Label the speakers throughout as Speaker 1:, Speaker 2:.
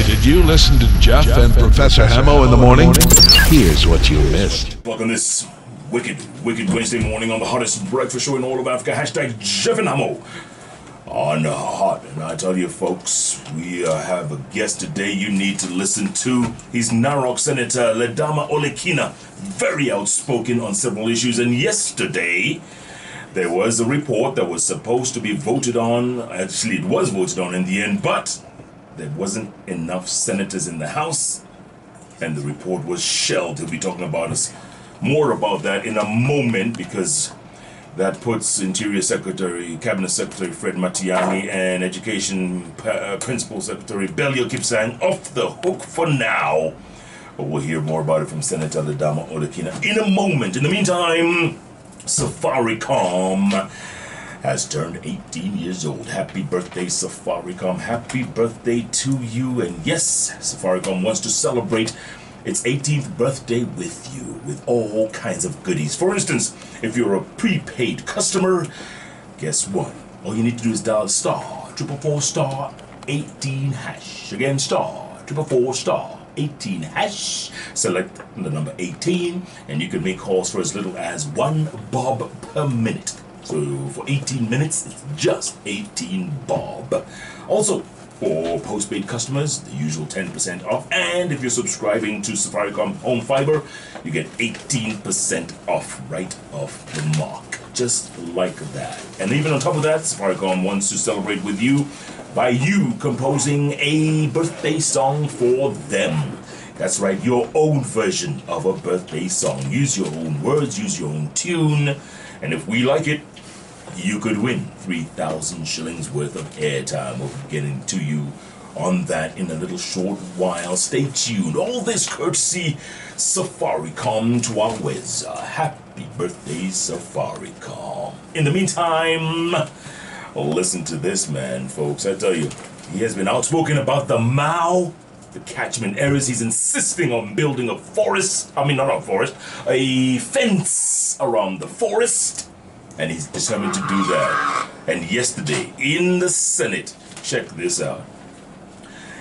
Speaker 1: Did you listen to Jeff and Professor Hamo in the morning? Here's what you missed.
Speaker 2: Welcome this wicked Wednesday morning on the hottest breakfast show in all of Africa. Hashtag Jeff and Hamo on Hot. And I tell you, folks, we have a guest today you need to listen to. He's Narok Senator Ledama Kina, very outspoken on several issues. And yesterday, there was a report that was supposed to be voted on. Actually, it was voted on in the end, but there wasn't enough senators in the House, and the report was shelved. He'll be talking about us more about that in a moment, because that puts Interior Secretary, Cabinet Secretary Fred Matiang'i and Education Principal Secretary Belio Kipsang off the hook for now. But we'll hear more about it from Senator Ledama Kina in a moment. In the meantime, Safaricom has turned 18 years old. Happy birthday, Safaricom. Happy birthday to you. And yes, Safaricom wants to celebrate its 18th birthday with you with all kinds of goodies. For instance, if you're a prepaid customer, guess what? All you need to do is dial *444*18#. Again, *444*18#. Select the number 18, and you can make calls for as little as $1 bob per minute. So for 18 minutes, it's just 18 bob. Also, for postpaid customers, the usual 10% off. And if you're subscribing to Safaricom Home Fiber, you get 18% off right off the mark. Just like that. And even on top of that, Safaricom wants to celebrate with you by you composing a birthday song for them. That's right, your own version of a birthday song. Use your own words, use your own tune. And if we like it, you could win 3,000 shillings worth of airtime. We'll be getting to you on that in a little short while. Stay tuned. All this courtesy Safaricom to our Weza. Happy birthday, Safaricom. In the meantime, listen to this man, folks. I tell you, he has been outspoken about the Mao, the catchment areas. He's insisting on building a forest. I mean, not a forest, a fence around the forest. And he's determined to do that. And yesterday, in the Senate, check this out.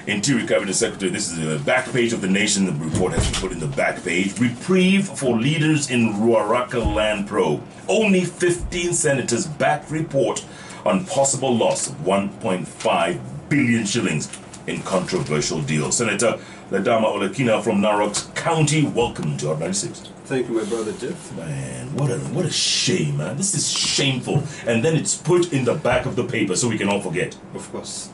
Speaker 2: Interior Cabinet Secretary, this is the back page of The Nation. The report has been put in the back page. Reprieve for leaders in Ruaraka land probe. Only 15 senators backed report on possible loss of 1.5 billion shillings in controversial deal. Senator Ledama Kina from Narok County, welcome to our 96.
Speaker 3: Thank you, my brother Jeff.
Speaker 2: Man, what a shame, man. This is shameful. And then it's put in the back of the paper so we can all forget.
Speaker 3: Of course.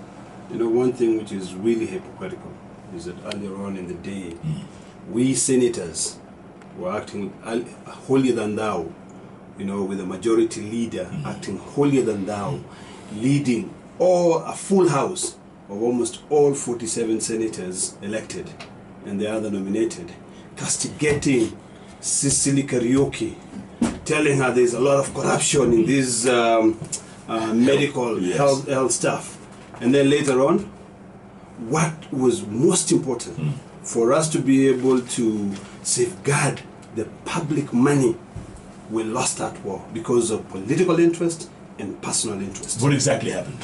Speaker 3: You know, one thing which is really hypocritical is that earlier on in the day, we senators were acting holier than thou, you know, with a majority leader acting holier than thou, leading a full house of almost all 47 senators elected and the other nominated, castigating Cicely Karaoke, telling her there's a lot of corruption in this medical health stuff. And then later on, what was most important for us to be able to safeguard the public money, we lost that war because of political interest and personal interest.
Speaker 2: What exactly happened?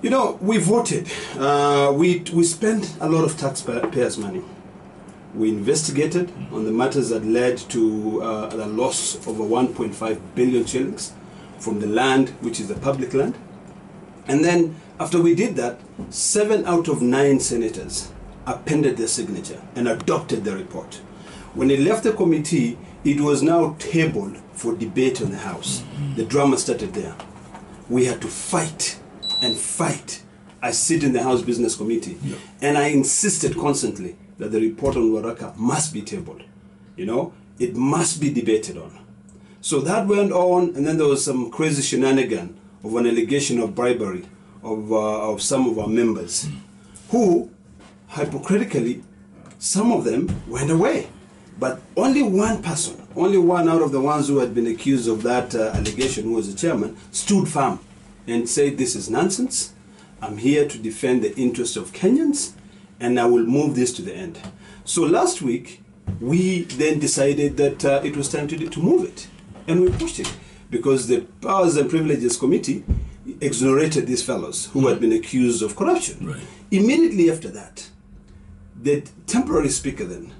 Speaker 3: You know, we voted. We spent a lot of taxpayers' money. We investigated on the matters that led to the loss of over 1.5 billion shillings from the land, which is the public land. And then after we did that, 7 out of 9 senators appended their signature and adopted the report. When it left the committee, it was now tabled for debate in the House. The drama started there. We had to fight and fight. I sit in the House Business Committee, and I insisted constantly that the report on Waraka must be tabled. You know, it must be debated on. So that went on, and then there was some crazy shenanigan of an allegation of bribery of some of our members, who, hypocritically, some of them went away. But only one person, only one out of the ones who had been accused of that allegation, who was the chairman, stood firm and said, this is nonsense. I'm here to defend the interests of Kenyans, and I will move this to the end. So last week, we then decided that it was time to move it. And we pushed it, because the Powers and Privileges Committee exonerated these fellows who had been accused of corruption.
Speaker 2: Right.
Speaker 3: Immediately after that, the temporary speaker then,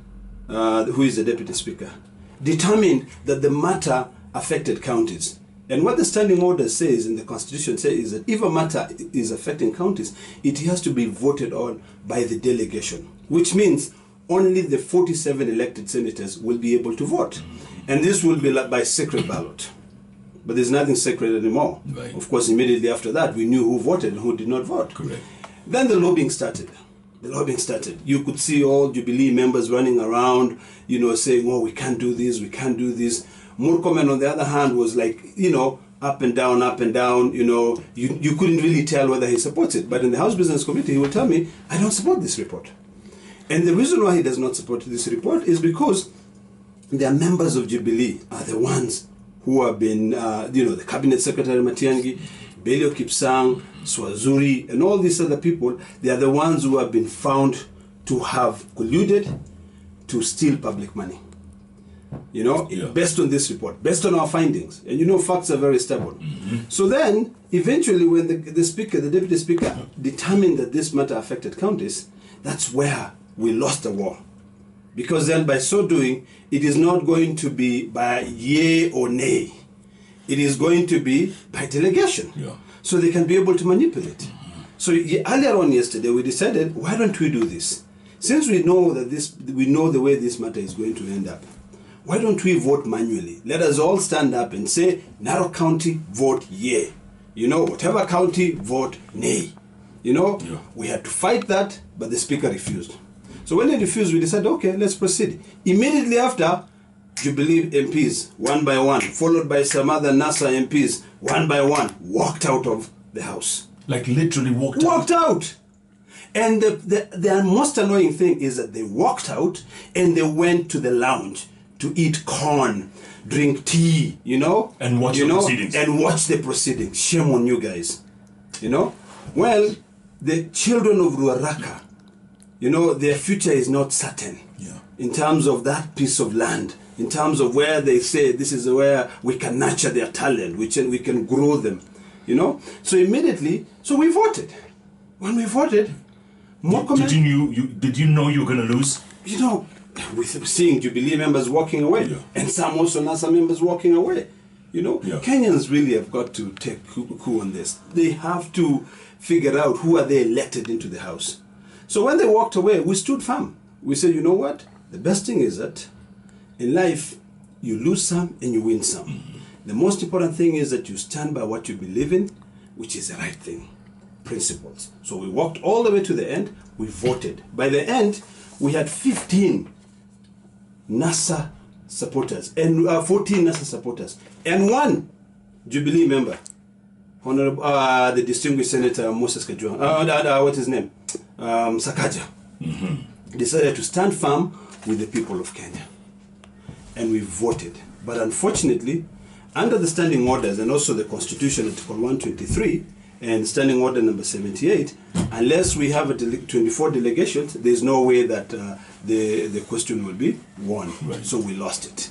Speaker 3: who is the deputy speaker, determined that the matter affected counties. And what the standing order says in the constitution says is that if a matter is affecting counties, it has to be voted on by the delegation, which means only the 47 elected senators will be able to vote. And this will be by secret ballot. But there's nothing secret anymore.
Speaker 2: Right.
Speaker 3: Of course, immediately after that, we knew who voted and who did not vote.
Speaker 2: Correct.
Speaker 3: Then the lobbying started. The lobbying started. You could see all Jubilee members running around, saying, oh, we can't do this, we can't do this. Murkomen, on the other hand, was like, up and down, you couldn't really tell whether he supports it. But in the House Business Committee, he will tell me, I don't support this report. And the reason why he does not support this report is because the members of Jubilee are the ones who have been, the Cabinet Secretary Matiangi, Belio Kipsang, Swazuri, and all these other people. They are the ones who have been found to have colluded to steal public money. Based on this report, based on our findings. And facts are very stubborn. So then, eventually, when the deputy speaker, determined that this matter affected counties, that's where we lost the war. Because then, by so doing, it is not going to be by yay or nay. It is going to be by delegation.
Speaker 2: Yeah.
Speaker 3: So they can be able to manipulate. So earlier on yesterday, we decided, why don't we do this? Since we know that we know the way this matter is going to end up, why don't we vote manually? Let us all stand up and say, Narok County, vote yay. Whatever county, vote nay. We had to fight that, but the speaker refused. So when he refused, we decided, okay, let's proceed. Immediately after, Jubilee MPs, one by one, followed by some other NASA MPs, one by one, walked out of the House.
Speaker 2: Like literally walked
Speaker 3: out. And the most annoying thing is that they walked out and they went to the lounge to eat corn, drink tea,
Speaker 2: and watch the proceedings.
Speaker 3: And watch the proceedings. Shame on you guys. Well, the children of Ruaraka, their future is not certain.
Speaker 2: Yeah.
Speaker 3: In terms of that piece of land, in terms of where they say this is where we can nurture their talent, we can grow them, So immediately, we voted. When we voted,
Speaker 2: did you know you were going to lose?
Speaker 3: With seeing Jubilee members walking away, and some also NASA members walking away. Kenyans really have got to take coup on this. They have to figure out who are they elected into the House. So when they walked away, we stood firm. We said, you know what? The best thing is that in life, you lose some and you win some. The most important thing is that you stand by what you believe in, which is the right thing. Principles. So we walked all the way to the end. We voted. By the end, we had 15 NASA supporters and 14 NASA supporters and one Jubilee member, Honorable the distinguished Senator Moses Kajwang. What's his name? Sakaja. Decided to stand firm with the people of Kenya, and we voted. But unfortunately, under the standing orders and also the Constitution, Article 123 and Standing Order number 78, unless we have 24 delegations, there's no way that the question will be won. Right. So we lost it.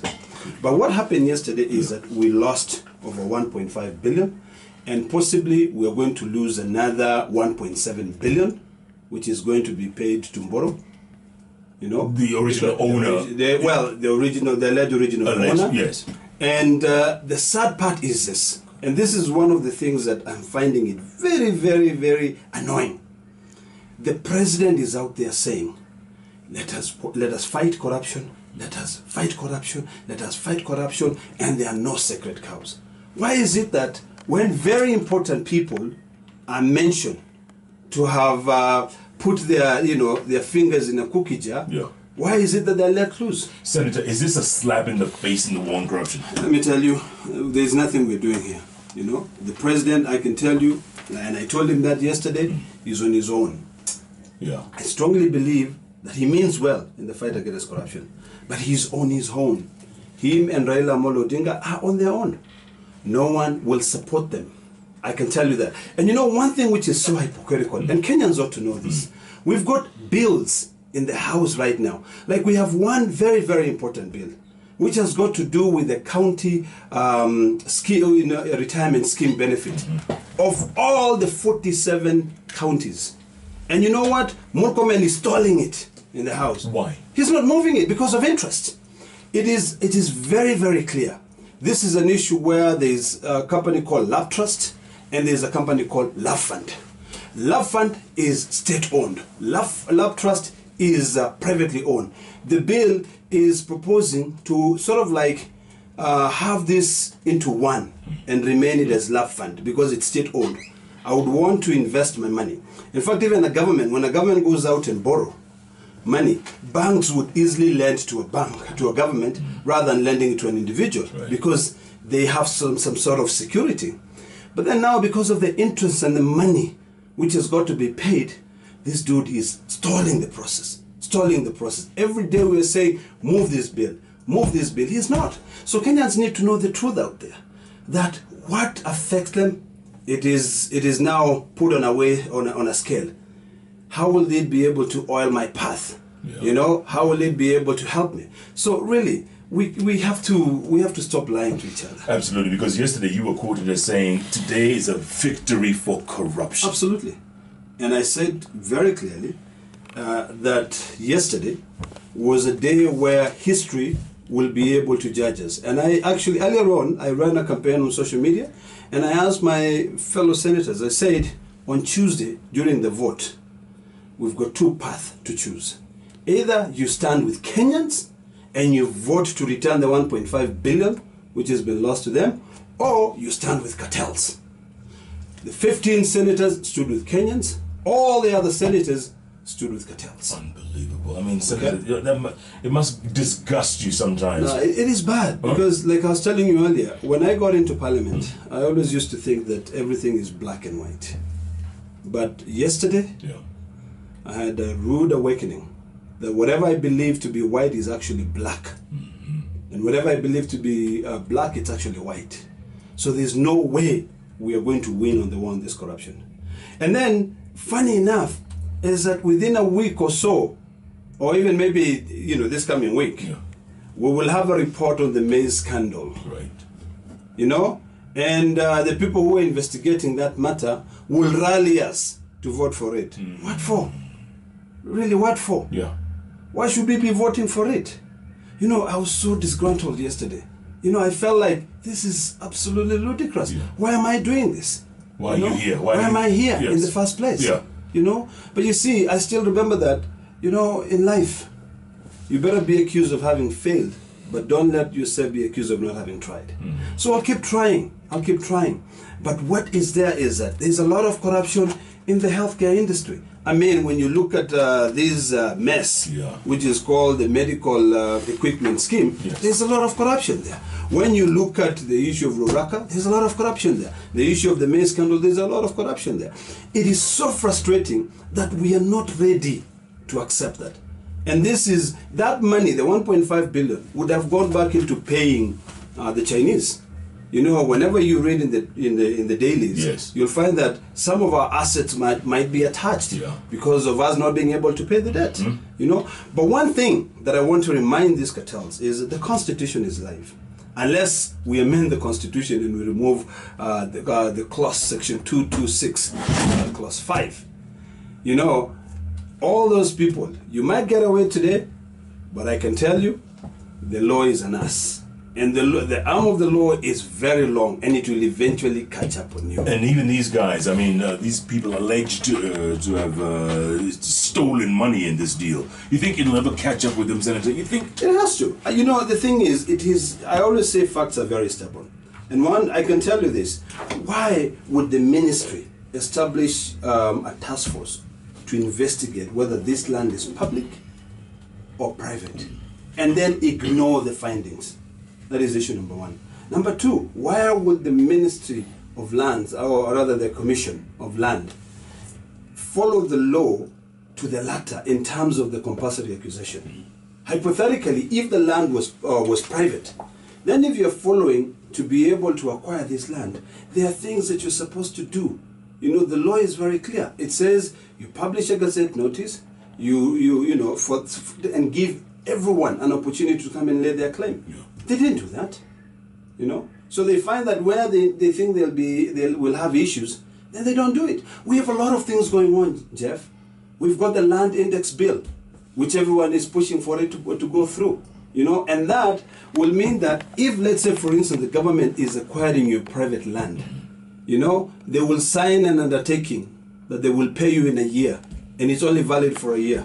Speaker 3: But what happened yesterday is that we lost over 1.5 billion, and possibly we are going to lose another 1.7 billion, which is going to be paid to Mboro.
Speaker 2: The original owner.
Speaker 3: The alleged original owner.
Speaker 2: Yes.
Speaker 3: And the sad part is this, and this is one of the things that I'm finding it very, very, very annoying. The president is out there saying, let us fight corruption, let us fight corruption, let us fight corruption, and there are no sacred cows. Why is it that when very important people are mentioned to have put their fingers in a cookie jar, why is it that they're let loose?
Speaker 2: Senator, is this a slap in the face in the war on corruption?
Speaker 3: Let me tell you, there's nothing we're doing here. The president, I can tell you, and I told him that yesterday, is on his own.
Speaker 2: Yeah.
Speaker 3: I strongly believe that he means well in the fight against corruption, but he's on his own. Him and Raila Amolo Odinga are on their own. No one will support them. I can tell you that. And one thing which is so hypocritical, and Kenyans ought to know this, we've got bills in the House right now. Like we have one very, very important bill, which has got to do with the county retirement scheme benefit of all the 47 counties. And you know what? Murkomen is stalling it. in the House.
Speaker 2: Why?
Speaker 3: He's not moving it because of interest. It is very, very clear. This is an issue where there's a company called Love Trust and there's a company called Love Fund. Love Fund is state-owned. Love Trust is privately owned. The bill is proposing to sort of like have this into one and remain it as Love Fund because it's state-owned. I would want to invest my money. In fact, even the government, when a government goes out and borrow money, banks would easily lend to a government, rather than lending it to an individual, because they have some sort of security. But then now, because of the interest and the money which has got to be paid, this dude is stalling the process. Every day we are saying, move this bill. He's not. So Kenyans need to know the truth out there, that what affects them, it is now put on a scale. How will it be able to oil my path? Yeah. You know, how will it be able to help me? So really, we have to stop lying to each other.
Speaker 2: Absolutely, because yesterday you were quoted as saying, today is a victory for corruption.
Speaker 3: Absolutely. And I said very clearly that yesterday was a day where history will be able to judge us. And I actually, earlier on, I ran a campaign on social media, and I asked my fellow senators, I said, on Tuesday, during the vote, we've got two paths to choose. Either you stand with Kenyans and you vote to return the 1.5 billion, which has been lost to them, or you stand with cartels. The 15 senators stood with Kenyans, all the other senators stood with cartels.
Speaker 2: Unbelievable. I mean, Senator, it must disgust you sometimes.
Speaker 3: No, it is bad, because like I was telling you earlier, when I got into parliament, I always used to think that everything is black and white. But yesterday, I had a rude awakening that whatever I believe to be white is actually black. And whatever I believe to be black, it's actually white. So there's no way we are going to win on the war on this corruption. And then, funny enough, is that within a week or so, or even maybe, this coming week, we will have a report on the maize scandal.
Speaker 2: Right.
Speaker 3: And the people who are investigating that matter will rally us to vote for it. What for? Really, what for?
Speaker 2: Yeah.
Speaker 3: Why should we be voting for it? I was so disgruntled yesterday. I felt like this is absolutely ludicrous. Yeah. Why am I doing this?
Speaker 2: Why are you here?
Speaker 3: Why am I here in the first place?
Speaker 2: Yeah.
Speaker 3: But you see, I still remember that, in life, you better be accused of having failed, but don't let yourself be accused of not having tried. So I'll keep trying. But what is there is that there's a lot of corruption in the healthcare industry. I mean, when you look at this mess, which is called the medical equipment scheme, there's a lot of corruption there. When you look at the issue of Ruraka, there's a lot of corruption there. The issue of the maize scandal, there's a lot of corruption there. It is so frustrating that we are not ready to accept that. And that money, the 1.5 billion, would have gone back into paying the Chinese. Whenever you read in the dailies, you'll find that some of our assets might be attached because of us not being able to pay the debt. But one thing that I want to remind these cartels is that the Constitution is live. Unless we amend the Constitution and we remove the clause section 226, clause 5. All those people, you might get away today, but I can tell you, the law is an ass. And the arm of the law is very long, and it will eventually catch up on you.
Speaker 2: And even these guys, I mean, these people alleged to have stolen money in this deal. You think it'll ever catch up with them, Senator? You think?
Speaker 3: It has to. The thing is, I always say facts are very stubborn. And one, I can tell you this. Why would the ministry establish a task force to investigate whether this land is public or private, and then ignore the findings? That is issue number one. Number two, why would the Ministry of Lands, or rather the Commission of Land, follow the law to the latter in terms of the compulsory accusation? Hypothetically, if the land was private, then if you're following to be able to acquire this land, there are things that you're supposed to do. The law is very clear. It says you publish a gazette notice, and give everyone an opportunity to come and lay their claim. They didn't do that, So they find that where they think they will have issues, then they don't do it. We have a lot of things going on, Jeff. We've got the land index bill, which everyone is pushing for it to go through. You know, and that will mean that if, let's say, for instance, the government is acquiring your private land, you know, they will sign an undertaking that they will pay you in a year, and it's only valid for a year,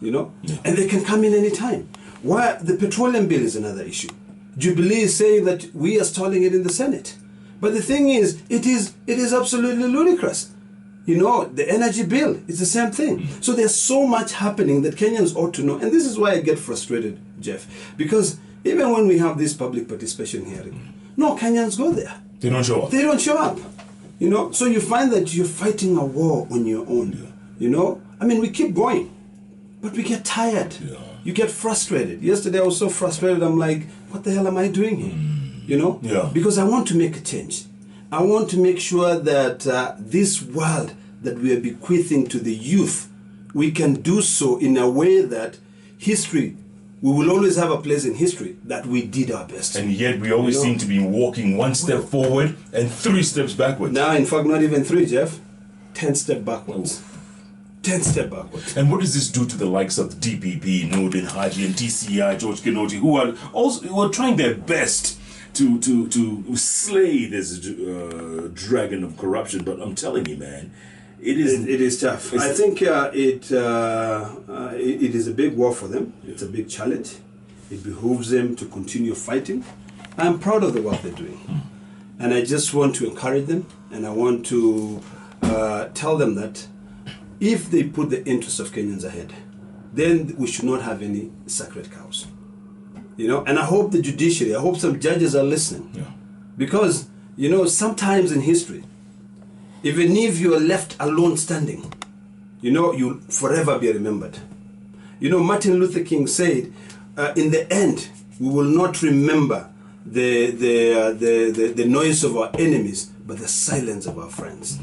Speaker 3: you know, and they can come in any time. Why? The petroleum bill is another issue. Jubilee is saying that we are stalling it in the Senate. But the thing is, it is absolutely ludicrous. You know, the energy bill, it's the same thing. So there's so much happening that Kenyans ought to know. And this is why I get frustrated, Jeff. Because even when we have this public participation hearing, no Kenyans go there.
Speaker 2: They don't show up.
Speaker 3: They don't show up. You know, so you find that you're fighting a war on your own. You know, I mean, we keep going, but we get tired. Yeah. You get frustrated. Yesterday I was so frustrated, I'm like, what the hell am I doing here? You know? Yeah. Because I want to make a change. I want to make sure that this world that we are bequeathing to the youth, we can do so in a way that history, we will always have a place in history that we did our best.
Speaker 2: And yet we always seem to be walking one step forward and 3 steps backwards.
Speaker 3: Now, in fact, not even 3, Jeff. 10 steps backwards. 10 steps backwards.
Speaker 2: And what does this do to the likes of DPP, Nordin Haji, and TCI, George Kinoti, who are trying their best to slay this dragon of corruption? But I'm telling you, man, it
Speaker 3: is tough. I think it is a big war for them. It's a big challenge. It behooves them to continue fighting. I'm proud of the work they're doing. And I just want to encourage them, and I want to tell them that if they put the interests of Kenyans ahead, then we should not have any sacred cows. You know, and I hope the judiciary, I hope some judges are listening. Yeah. Because, you know, sometimes in history, even if you are left alone standing, you know, you'll forever be remembered. You know, Martin Luther King said, in the end, we will not remember the noise of our enemies, but the silence of our friends.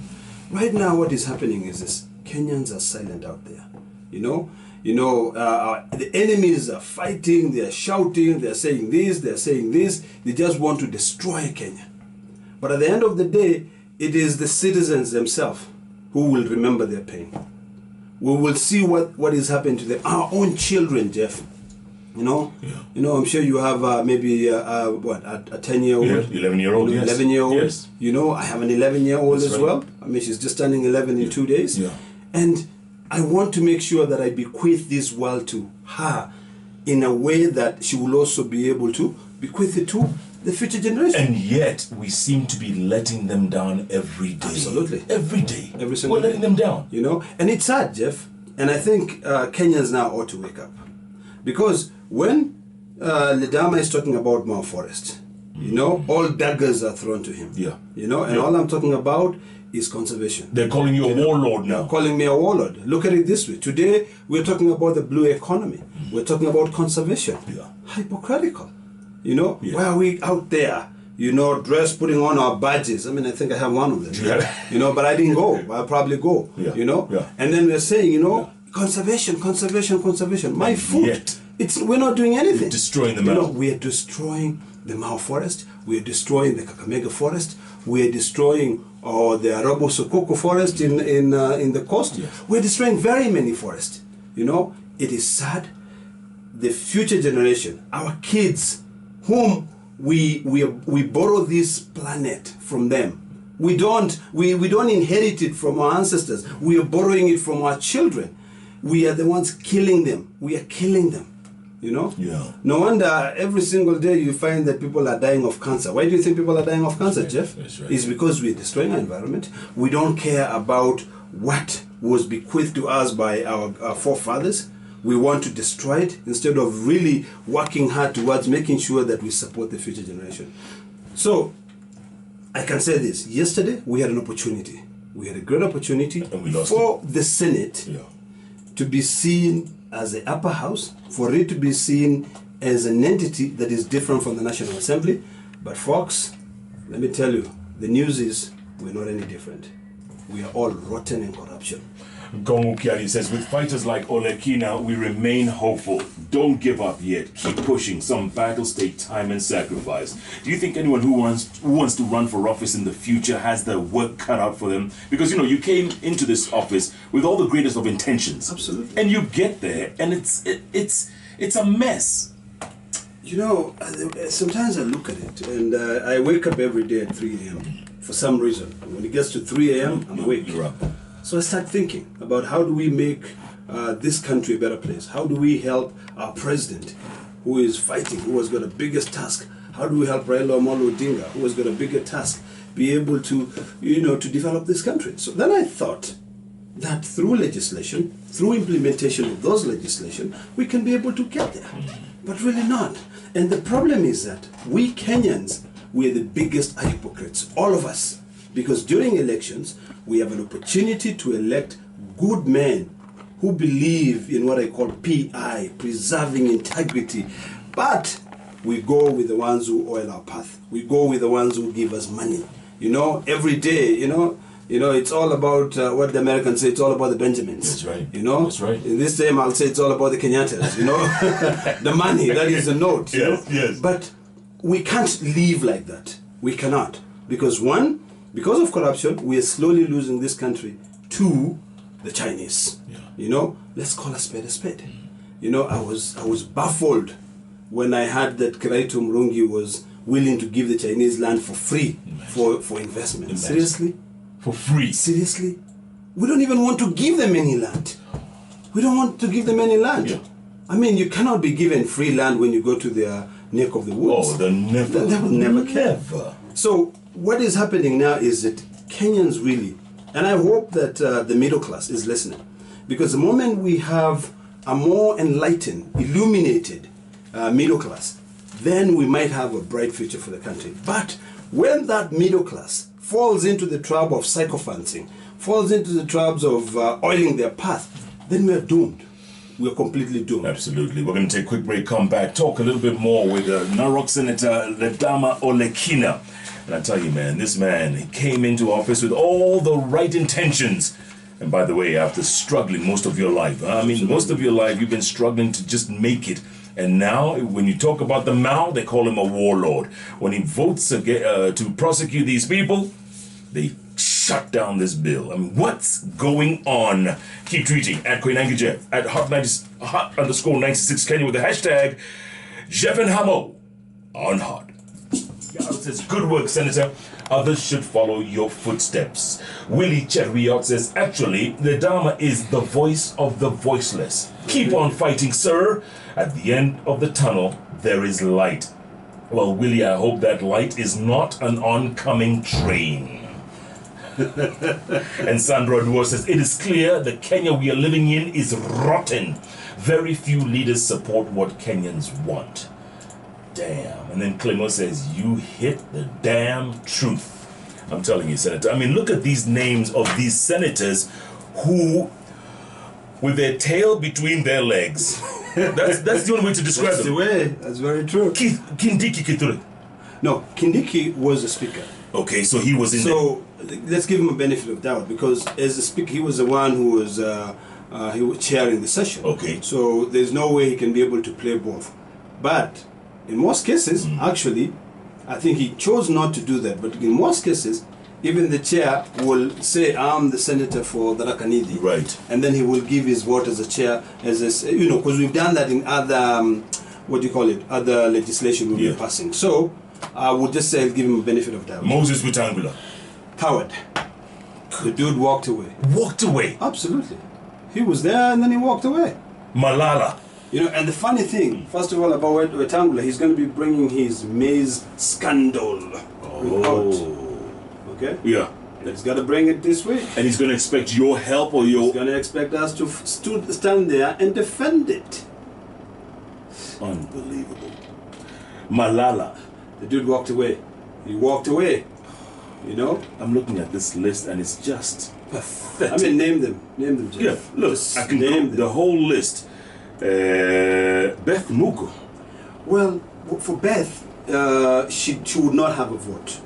Speaker 3: Right now, what is happening is this: Kenyans are silent out there. You know, the enemies are fighting, they are shouting, they are saying this, they are saying this. They just want to destroy Kenya. But at the end of the day, it is the citizens themselves who will remember their pain. We will see what is happening to them. Our own children, Jeff. You know, I'm sure you have maybe a 10-year-old,
Speaker 2: 11-year-old, yes.
Speaker 3: 11-year-old.
Speaker 2: Yes.
Speaker 3: You know, I have an 11-year-old as
Speaker 2: right.
Speaker 3: well. I mean, she's just turning 11 in 2 days. Yeah. And I want to make sure that I bequeath this world to her in a way that she will also be able to bequeath it to the future generation.
Speaker 2: And yet, we seem to be letting them down every day.
Speaker 3: Absolutely.
Speaker 2: Every day.
Speaker 3: Every single day.
Speaker 2: We're letting them down.
Speaker 3: You know, and it's sad, Jeff. And I think Kenyans now ought to wake up. Because when Ledama is talking about Mao Forest, you know, all daggers are thrown to him. Yeah. You know, and all I'm talking about is conservation.
Speaker 2: They're calling you a warlord now.
Speaker 3: They're calling me a warlord. Look at it this way. Today, we're talking about the blue economy. We're talking about conservation. Yeah. Hypocritical. You know, why are we out there, you know, putting on our badges? I mean, I think I have one of them. Yeah. You know, but I didn't go. I'll probably go. Yeah. You know? Yeah. And then we're saying, you know, conservation. My food. We're not doing anything.
Speaker 2: You're destroying the Mao.
Speaker 3: You know, we are destroying the Mao forest. We are destroying the Kakamega forest. We are destroying the Arabo Sokoko forest in the coast. Yes. We're destroying very many forests. You know, it is sad. The future generation, our kids, whom we borrow this planet from them. We don't inherit it from our ancestors. We are borrowing it from our children. We are the ones killing them. We are killing them. You know? Yeah. No wonder every single day you find that people are dying of cancer. Why do you think people are dying of cancer, Jeff?
Speaker 2: That's right.
Speaker 3: It's because we're destroying our environment. We don't care about what was bequeathed to us by our forefathers. We want to destroy it instead of really working hard towards making sure that we support the future generation. So, I can say this. Yesterday, we had an opportunity. We had a great opportunity for the Senate to be seen as the upper house, for it to be seen as an entity that is different from the National Assembly. But folks, let me tell you, the news is we're not any different. We are all rotten in corruption.
Speaker 2: Gongu Kiari says, with fighters like Kina, we remain hopeful. Don't give up yet. Keep pushing. Some battles take time and sacrifice. Do you think anyone who wants to run for office in the future has their work cut out for them? Because, you know, you came into this office with all the greatest of intentions.
Speaker 3: Absolutely.
Speaker 2: And you get there, and it's a mess.
Speaker 3: You know, sometimes I look at it, and I wake up every day at 3 a.m. for some reason. When it gets to 3 a.m., I'm awake.
Speaker 2: You're up.
Speaker 3: So I start thinking about how do we make this country a better place? How do we help our president, who is fighting, who has got a biggest task? How do we help Raila Amolo Odinga, who has got a bigger task, be able to, you know, to develop this country? So then I thought that through legislation, through implementation of those legislation, we can be able to get there. But really not. And the problem is that we Kenyans, we are the biggest hypocrites, all of us. Because during elections, we have an opportunity to elect good men who believe in what I call PI, preserving integrity. But we go with the ones who oil our path. We go with the ones who give us money. You know, every day, you know, it's all about what the Americans say, it's all about the Benjamins.
Speaker 2: That's right.
Speaker 3: You know?
Speaker 2: That's right.
Speaker 3: In this time, I'll say it's all about the Kenyattas, you know? The money, that is the note.
Speaker 2: Yes,
Speaker 3: you know?
Speaker 2: yes.
Speaker 3: But we can't live like that. We cannot. Because one, because of corruption, we are slowly losing this country to the Chinese.
Speaker 2: Yeah.
Speaker 3: You know, let's call a spade a spade. You know, I was baffled when I heard that Kiraito Murungi was willing to give the Chinese land for free for investment.
Speaker 2: Imagine.
Speaker 3: Seriously?
Speaker 2: For free.
Speaker 3: Seriously? We don't even want to give them any land. We don't want to give them any land.
Speaker 2: Yeah.
Speaker 3: I mean, you cannot be given free land when you go to their neck of the woods.
Speaker 2: Oh, they'll never.
Speaker 3: They will never care.
Speaker 2: Never.
Speaker 3: So what is happening now is that Kenyans really, and I hope that the middle class is listening, because the moment we have a more enlightened, illuminated middle class, then we might have a bright future for the country. But when that middle class falls into the trap of sycophanting, falls into the traps of oiling their path, then we are doomed. We are completely doomed.
Speaker 2: Absolutely. We're going to take a quick break, come back, talk a little bit more with Narok Senator Ledama Kina. And I tell you, man, this man, he came into office with all the right intentions. And by the way, after struggling most of your life, most of your life, you've been struggling to just make it. And now, when you talk about the Mao, they call him a warlord. When he votes to prosecute these people, they shut down this bill. I mean, what's going on? Keep tweeting at Queen Jeff, at hot_96 Kenya with the hashtag Jeff and Hamo on hot. It says, good work, Senator. Others should follow your footsteps. Willie Cheruiyot says, actually, Ledama is the voice of the voiceless. Keep on fighting, sir. At the end of the tunnel, there is light. Well, Willie, I hope that light is not an oncoming train. And Sandra Duo says, it is clear the Kenya we are living in is rotten. Very few leaders support what Kenyans want. Damn. And then Clemo says, you hit the damn truth. I'm telling you, Senator. I mean, look at these names of these senators who, with their tail between their legs. That's the only way to describe them.
Speaker 3: That's the way. That's very true.
Speaker 2: Kindiki Kithure.
Speaker 3: No, Kindiki was the speaker.
Speaker 2: Okay, so he was in there.
Speaker 3: So let's give him a benefit of doubt, because as the speaker, he was the one who was chairing the session.
Speaker 2: Okay.
Speaker 3: So there's no way he can be able to play both. But in most cases, actually, I think he chose not to do that. But in most cases, even the chair will say, I'm the senator for Darakanidi.
Speaker 2: Right.
Speaker 3: And then he will give his vote as a chair, because we've done that in other, other legislation we've been passing. So I would just say, give him a benefit of doubt.
Speaker 2: Moses Wetangula.
Speaker 3: Coward. The dude walked away.
Speaker 2: Walked away.
Speaker 3: Absolutely. He was there and then he walked away.
Speaker 2: Malala.
Speaker 3: You know, and the funny thing, first of all, about Wetangula, he's going to be bringing his maize scandal report. Okay?
Speaker 2: Yeah.
Speaker 3: He's got to bring it this week.
Speaker 2: And he's going to expect your help or your...
Speaker 3: He's going to expect us to stand there and defend it.
Speaker 2: Unbelievable. Malala.
Speaker 3: The dude walked away. He walked away. You know?
Speaker 2: I'm looking at this list and it's just pathetic.
Speaker 3: I mean, name them. Name them, Jeff.
Speaker 2: Yeah, look,
Speaker 3: Just
Speaker 2: I can
Speaker 3: name
Speaker 2: go
Speaker 3: them.
Speaker 2: the whole list. Beth Mugo.
Speaker 3: Well, for Beth, she would not have a vote.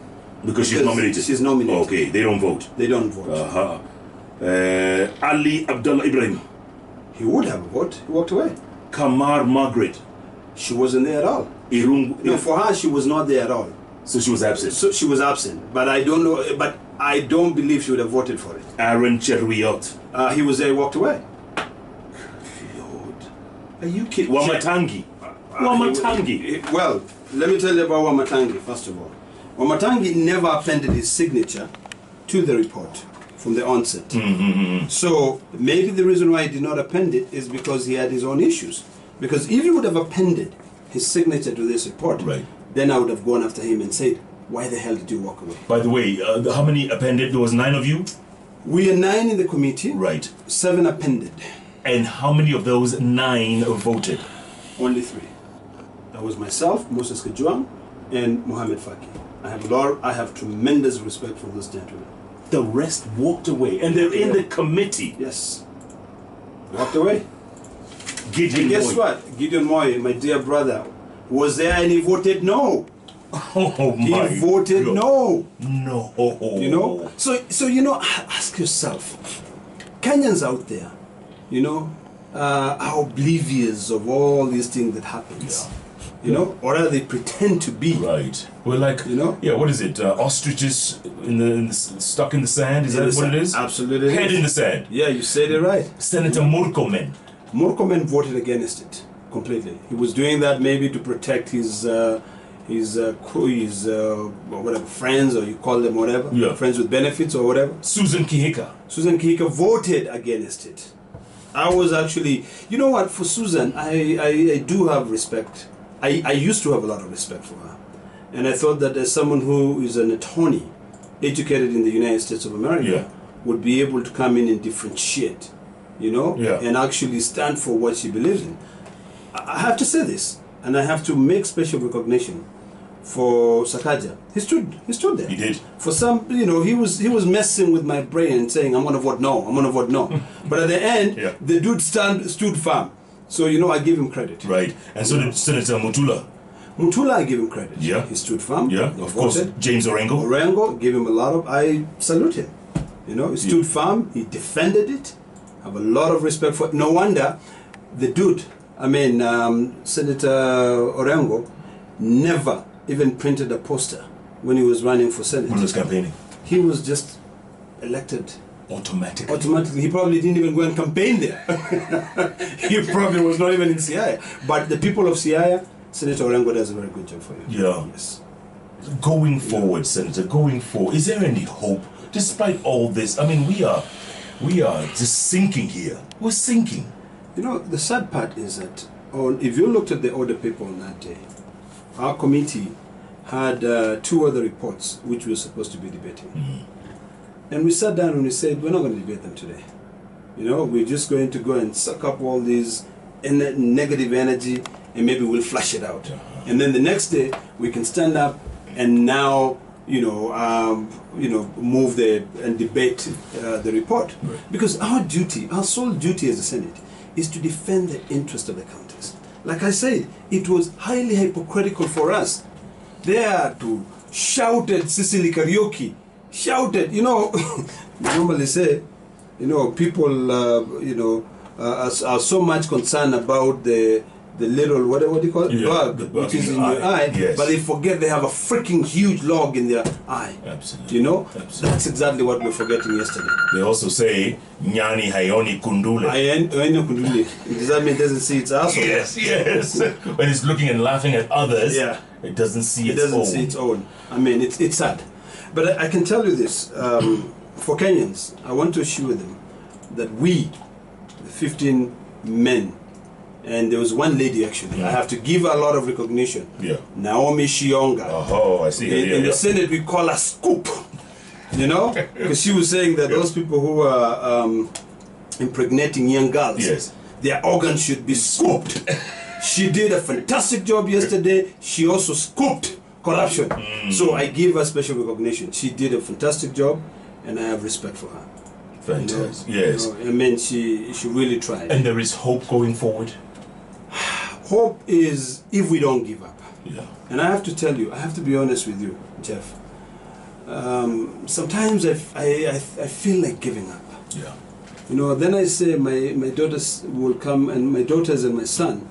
Speaker 2: Because she's nominated.
Speaker 3: She's nominated.
Speaker 2: Okay, they don't vote.
Speaker 3: They don't vote.
Speaker 2: Uh-huh. Ali Abdullah Ibrahim.
Speaker 3: He would have a vote. He walked away.
Speaker 2: Kamar Margaret.
Speaker 3: She wasn't there at all.
Speaker 2: Irungu.
Speaker 3: No, for her, she was not there at all.
Speaker 2: So she was absent.
Speaker 3: So she was absent, but I don't know. But I don't believe she would have voted for it.
Speaker 2: Aaron Cheruiyot.
Speaker 3: He was there. He walked away.
Speaker 2: Lord, are you kidding? Wamatangi. Wamatangi.
Speaker 3: Well, let me tell you about Wamatangi first of all. Wamatangi never appended his signature to the report from the onset. So maybe the reason why he did not append it is because he had his own issues. Because if he would have appended his signature to this report,
Speaker 2: right,
Speaker 3: then I would have gone after him and said, why the hell did you walk away?
Speaker 2: By the way, how many appended? There was 9 of you?
Speaker 3: We are 9 in the committee.
Speaker 2: Right.
Speaker 3: 7 appended.
Speaker 2: And how many of those 9 voted?
Speaker 3: Only 3. That was myself, Moses Kajuang, and Mohammed Faki. I have tremendous respect for this gentleman.
Speaker 2: The rest walked away, and they're in the committee.
Speaker 3: Yes. Walked away.
Speaker 2: Gideon
Speaker 3: and guess
Speaker 2: Moy.
Speaker 3: what? Gideon Moy, my dear brother, was there and he voted no.
Speaker 2: Oh my
Speaker 3: He voted
Speaker 2: God.
Speaker 3: no.
Speaker 2: No.
Speaker 3: You know? So you know, ask yourself, Kenyans out there, you know, are oblivious of all these things that happens.
Speaker 2: Yeah.
Speaker 3: You know, or rather they pretend to be.
Speaker 2: Right. We're like,
Speaker 3: you know,
Speaker 2: yeah. What is it? Ostriches stuck in the sand. Is that what it is?
Speaker 3: Absolutely.
Speaker 2: Head in the sand.
Speaker 3: Yeah, you said it right.
Speaker 2: Senator Murkomen.
Speaker 3: Murkomen voted against it completely. He was doing that maybe to protect his whatever friends, or you call them whatever.
Speaker 2: Yeah.
Speaker 3: Friends with benefits or whatever.
Speaker 2: Susan Kihika.
Speaker 3: Susan Kihika voted against it. I was actually, you know what? For Susan, I do have respect. I used to have a lot of respect for her. And I thought that as someone who is an attorney, educated in the United States of America,
Speaker 2: yeah,
Speaker 3: would be able to come in and differentiate, you know,
Speaker 2: yeah,
Speaker 3: and actually stand for what she believes in. I have to say this, and I have to make special recognition for Sakaja. He stood there.
Speaker 2: He did.
Speaker 3: For some, you know, he was messing with my brain and saying, I'm going to vote no, I'm going to vote no. But at the end,
Speaker 2: yeah,
Speaker 3: the dude stood firm. So, you know, I give him credit.
Speaker 2: Right. And so did Senator Mutula.
Speaker 3: Mutula, I give him credit.
Speaker 2: Yeah.
Speaker 3: He stood firm.
Speaker 2: Yeah, of course. James Orengo.
Speaker 3: Orengo, give him a lot of, I salute him. You know, he stood firm, he defended it. I have a lot of respect for it. No wonder the dude, Senator Orengo, never even printed a poster when he was running for Senate.
Speaker 2: When he was campaigning.
Speaker 3: He was just elected.
Speaker 2: Automatically.
Speaker 3: He probably didn't even go and campaign there. He probably was not even in Siaya. But the people of Siaya, Senator Orengo does a very good job for you.
Speaker 2: Yeah.
Speaker 3: Yes.
Speaker 2: Going forward, Senator, going forward, is there any hope? Despite all this, I mean, we are just sinking here. We're sinking.
Speaker 3: You know, the sad part is that if you looked at the order paper on that day, our committee had 2 other reports which we were supposed to be debating.
Speaker 2: Mm-hmm.
Speaker 3: And we sat down and we said, we're not going to debate them today. You know, we're just going to go and suck up all these negative energy and maybe we'll flush it out. And then the next day we can stand up and now, move and debate the report.
Speaker 2: Right.
Speaker 3: Because our duty, our sole duty as a Senate, is to defend the interest of the counties. Like I said, it was highly hypocritical for us there to shout at Sicily karaoke. Shouted, you know, we normally say, you know, people, are so much concerned about the little, what do you call it?
Speaker 2: Yeah,
Speaker 3: bug, which is in your eye,
Speaker 2: yes,
Speaker 3: but they forget they have a freaking huge log in their eye.
Speaker 2: Absolutely.
Speaker 3: You know?
Speaker 2: Absolutely.
Speaker 3: That's exactly what we're forgetting yesterday.
Speaker 2: They also say, Nyani Hayoni Kundule.
Speaker 3: Does that mean it doesn't see its asshole?
Speaker 2: Yes. When it's looking and laughing at others,
Speaker 3: yeah,
Speaker 2: it doesn't see
Speaker 3: it
Speaker 2: its own.
Speaker 3: doesn't see its own. I mean, it's sad. But I can tell you this, for Kenyans, I want to assure them that we, the 15 men, and there was one lady actually, I have to give her a lot of recognition.
Speaker 2: Yeah.
Speaker 3: Naomi Shionga.
Speaker 2: Oh, I see.
Speaker 3: In the Senate, we call her Scoop. You know? Because she was saying that those people who are impregnating young girls,
Speaker 2: yes,
Speaker 3: their organs should be scooped. She did a fantastic job yesterday. She also scooped corruption. So I give her special recognition. She did a fantastic job, and I have respect for her.
Speaker 2: Fantastic.
Speaker 3: You know,
Speaker 2: yes.
Speaker 3: You know, she really tried.
Speaker 2: And there is hope going forward.
Speaker 3: Hope is if we don't give up.
Speaker 2: Yeah.
Speaker 3: And I have to tell you, I have to be honest with you, Jeff. Sometimes I feel like giving up.
Speaker 2: Yeah.
Speaker 3: You know, then I say my daughters will come, and my daughters and my son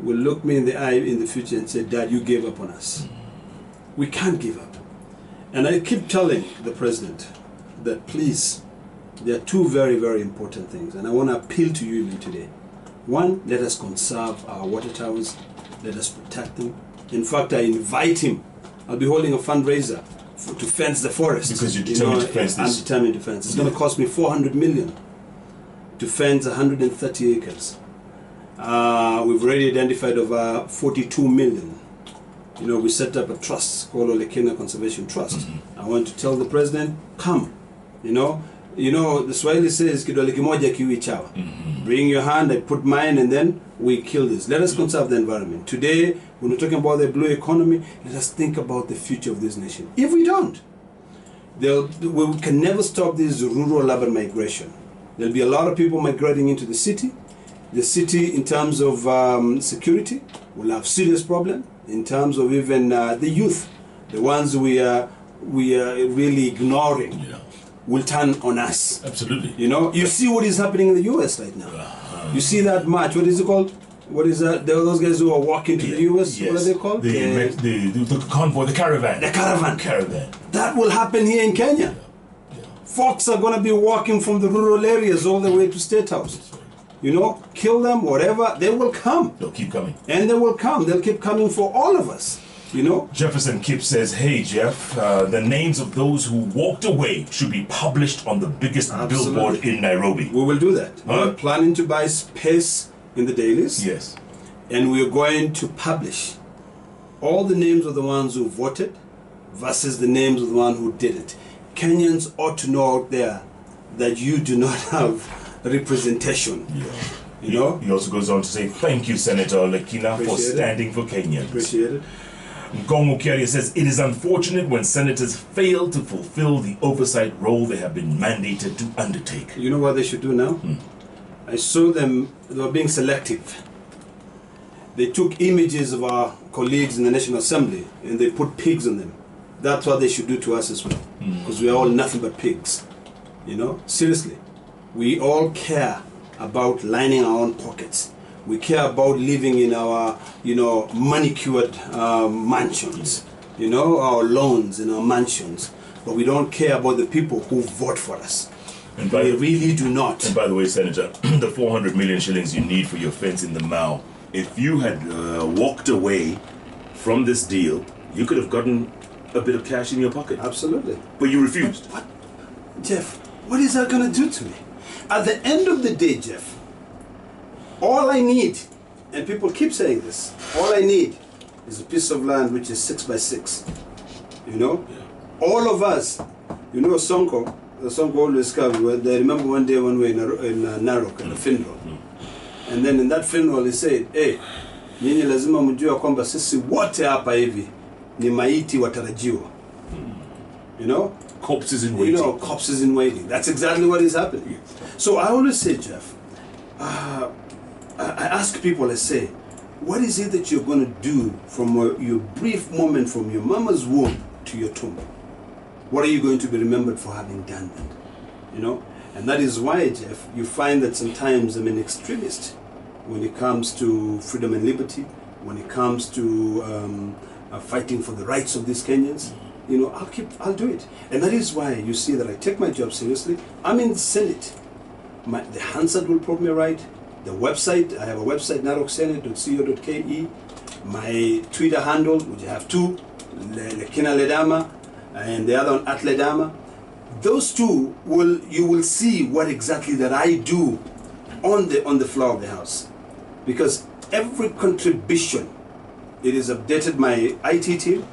Speaker 3: will look me in the eye in the future and say, Dad, you gave up on us. We can't give up. And I keep telling the president that, please, there are two very, very important things, and I want to appeal to you even today. One, let us conserve our water towers. Let us protect them. In fact, I invite him. I'll be holding a fundraiser to fence the forest.
Speaker 2: Because you're determined to fence this.
Speaker 3: I'm determined to fence. It's going to cost me 400 million to fence 130 acres. We've already identified over 42 million. You know, we set up a trust called the Kina Conservation Trust. I want to tell the president, come. You know, the Swahili says, kidole kimoja kiwi chawa. Bring your hand, I put mine, and then we kill this. Let us conserve the environment. Today, when we're talking about the blue economy, let us think about the future of this nation. If we don't, we can never stop this rural urban migration. There'll be a lot of people migrating into the city. The city, in terms of security, will have serious problem. In terms of even the youth, the ones we are really ignoring, will turn on us.
Speaker 2: Absolutely.
Speaker 3: You know, you see what is happening in the U.S. right now. You see that march. What is it called? What is that? There are those guys who are walking to the U.S.
Speaker 2: Yes.
Speaker 3: What are they called?
Speaker 2: The convoy, the caravan.
Speaker 3: The caravan. That will happen here in Kenya. Folks are going to be walking from the rural areas all the way to State House. You know, kill them, whatever, they will come.
Speaker 2: They'll keep coming.
Speaker 3: And they will come. They'll keep coming for all of us. You know?
Speaker 2: Jefferson Kip says, hey, Jeff, the names of those who walked away should be published on the biggest billboard in Nairobi.
Speaker 3: We will do that. We're planning to buy space in the dailies.
Speaker 2: Yes.
Speaker 3: And we're going to publish all the names of the ones who voted versus the names of the one who didn't. Kenyans ought to know out there that you do not have representation.
Speaker 2: Yeah.
Speaker 3: You know?
Speaker 2: He also goes on to say, thank you, Senator Kina, for standing for Kenyans.
Speaker 3: Appreciate it.
Speaker 2: Ngongo Kiari says, it is unfortunate when senators fail to fulfill the oversight role they have been mandated to undertake.
Speaker 3: You know what they should do now? I saw them, they were being selective. They took images of our colleagues in the National Assembly and they put pigs on them. That's what they should do to us as well. Because we are all nothing but pigs. You know? Seriously. We all care about lining our own pockets. We care about living in our, you know, manicured mansions. You know, our lawns and our mansions. But we don't care about the people who vote for us. And we really do not.
Speaker 2: And by the way, Senator, the 400 million shillings you need for your fence in the Mao, if you had walked away from this deal, you could have gotten a bit of cash in your pocket.
Speaker 3: Absolutely.
Speaker 2: But you refused.
Speaker 3: What? Jeff, what is that going to do to me? At the end of the day, Jeff, all I need, and people keep saying this, all I need is a piece of land which is 6 by 6. You know? Yeah. All of us, you know, Sonko, the Sonko always comes. I remember one day when we were in Narok, in a funeral. And then in that funeral he said, hey, nyinyi lazima mjue kwamba sisi wote hapa hivi ni maiti watarajiwa. You know?
Speaker 2: Corpses in waiting.
Speaker 3: You know, corpses in waiting. That's exactly what is happening. So I always say, Jeff, I ask people, I say, what is it that you're going to do from your brief moment from your mama's womb to your tomb? What are you going to be remembered for having done that? You know? And that is why, Jeff, you find that sometimes I'm an extremist when it comes to freedom and liberty, when it comes to fighting for the rights of these Kenyans. You know, I'll do it. And that is why you see that I take my job seriously. I'm in the Senate. The Hansard will prove me right. The website, I have a website, naroksenate.co.ke. My Twitter handle, which I have two, Kina Ledama, and the other one at Ledama. Those two you will see what exactly that I do on the floor of the house. Because every contribution, it is updated my IT team.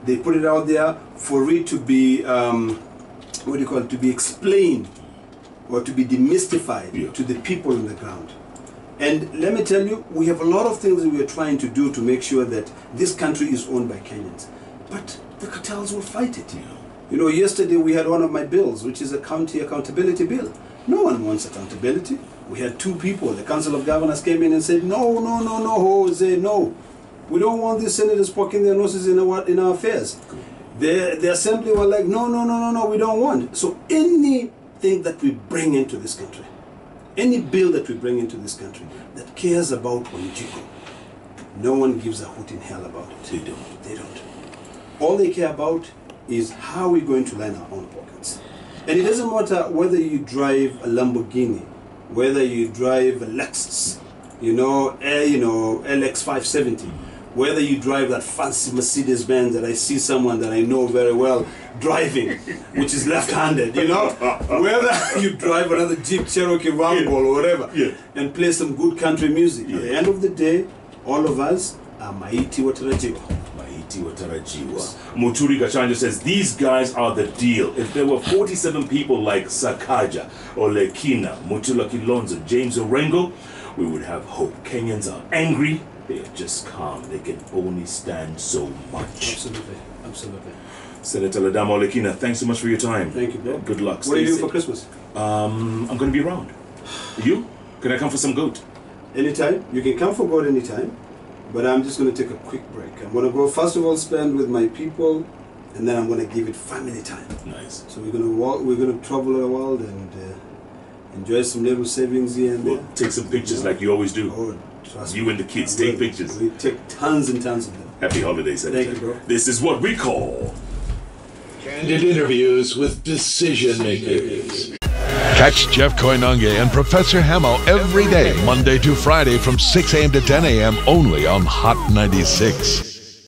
Speaker 3: They put it out there for it to be, to be explained or to be demystified to the people on the ground. And let me tell you, we have a lot of things that we are trying to do to make sure that this country is owned by Kenyans. But the cartels will fight it. You know, yesterday we had one of my bills, which is a county accountability bill. No one wants accountability. We had two people. The Council of Governors came in and said, no, Jose, no. We don't want these senators poking their noses in our affairs. The assembly were like, no, we don't want. So any anything that we bring into this country, any bill that we bring into this country that cares about Wanjiku, no one gives a hoot in hell about it.
Speaker 2: They don't.
Speaker 3: They don't. All they care about is how we're going to line our own pockets. And it doesn't matter whether you drive a Lamborghini, whether you drive a Lexus, LX 570, whether you drive that fancy Mercedes Benz that I see someone that I know very well driving, which is left-handed, whether you drive another Jeep Cherokee Wrangler or whatever, and play some good country music. At the end of the day, all of us are Maiti Watarajiwa.
Speaker 2: Maiti Watarajiwa. Muturi Gachanja says, these guys are the deal. If there were 47 people like Sakaja, Ole Kina, Mutula Kilonzo, James Orengo, we would have hope. Kenyans are angry. They are just calm. They can only stand so much.
Speaker 3: Absolutely. Absolutely.
Speaker 2: Senator Ledama Ole Kina, thanks so much for your time.
Speaker 3: Thank you, bro.
Speaker 2: Good luck.
Speaker 3: What are you doing for Christmas?
Speaker 2: I'm going to be around. You? Can I come for some goat?
Speaker 3: Anytime. You can come for God anytime. But I'm just going to take a quick break. I'm going to go, first of all, spend with my people, and then I'm going to give it family time.
Speaker 2: Nice.
Speaker 3: So we're going to travel the world and enjoy some little savings here and there.
Speaker 2: Take some pictures like you always do.
Speaker 3: Oh, trust
Speaker 2: you
Speaker 3: me.
Speaker 2: and the kids take pictures.
Speaker 3: We take tons and tons of them.
Speaker 2: Happy holidays, Senator.
Speaker 3: Thank you, bro.
Speaker 2: This is what we call
Speaker 1: Candid interviews with decision makers. Catch Jeff Koinange and Professor Hamo every day, Monday to Friday from 6 a.m. to 10 a.m. only on Hot 96.